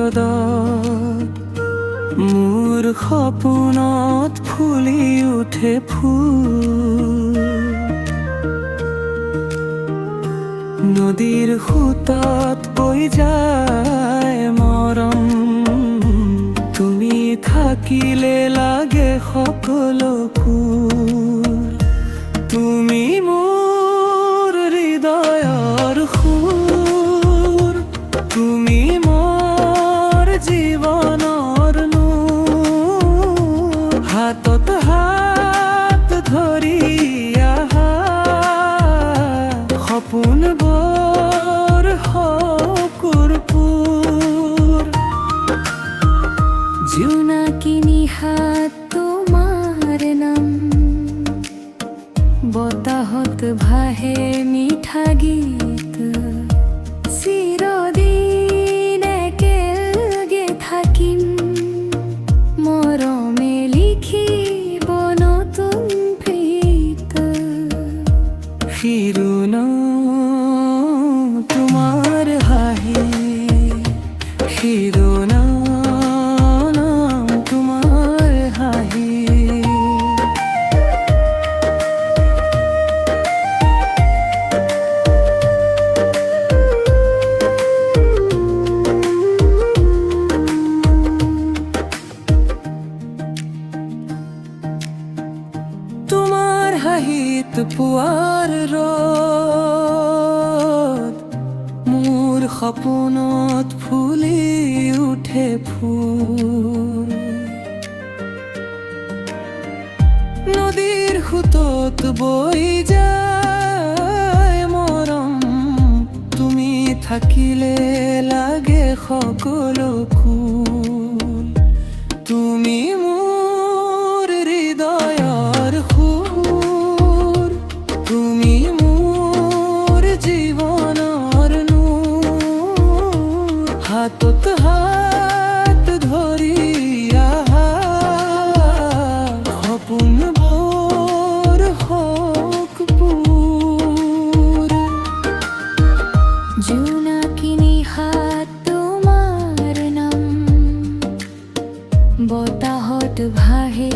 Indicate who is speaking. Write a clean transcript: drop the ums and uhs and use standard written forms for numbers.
Speaker 1: ৰ'দত মোৰ সপোনত ফুলি উঠে ফুল। নদীৰ সোঁতত বৈ যায় মৰম, তুমি থাকিলে লাগে সকলোবোৰ। তুমি মোৰ হৃদয়ৰ সুৰ, তুমি মোৰ জীৱনৰ নূৰ। হাতত হাত ধৰি আহা সপোনবোৰ সকুৰপুৰ।
Speaker 2: জোনাকি নিশাত তোমাৰ নাম, বতাহত ভাহে মিঠা গীত। চিৰদিন একেলগে থাকিম, মৰমে লিখিব নতুন প্ৰীত।
Speaker 1: শিৰোনাম তোমাৰ হাঁহি, শিৰোনাম তোমাৰ হাঁহি। তোমাৰ হাঁহিত পুৱাৰ ৰ'দ মোৰ সপোনত ফুলি উঠে ফুল। নদীৰ সোঁতত বৈ যায় মৰম, তুমি থাকিলে লাগে সকলো কুল। তুমি মোৰ হৃদয়ৰ সুৰ, তুমি মোৰ জীৱনৰ নূৰ। হাতত হাত ধৰি আহা সপোনবোৰ সকুৰপুৰ।
Speaker 2: জোনাকি নিশাত তোমাৰ নাম, বতাহত ভাহে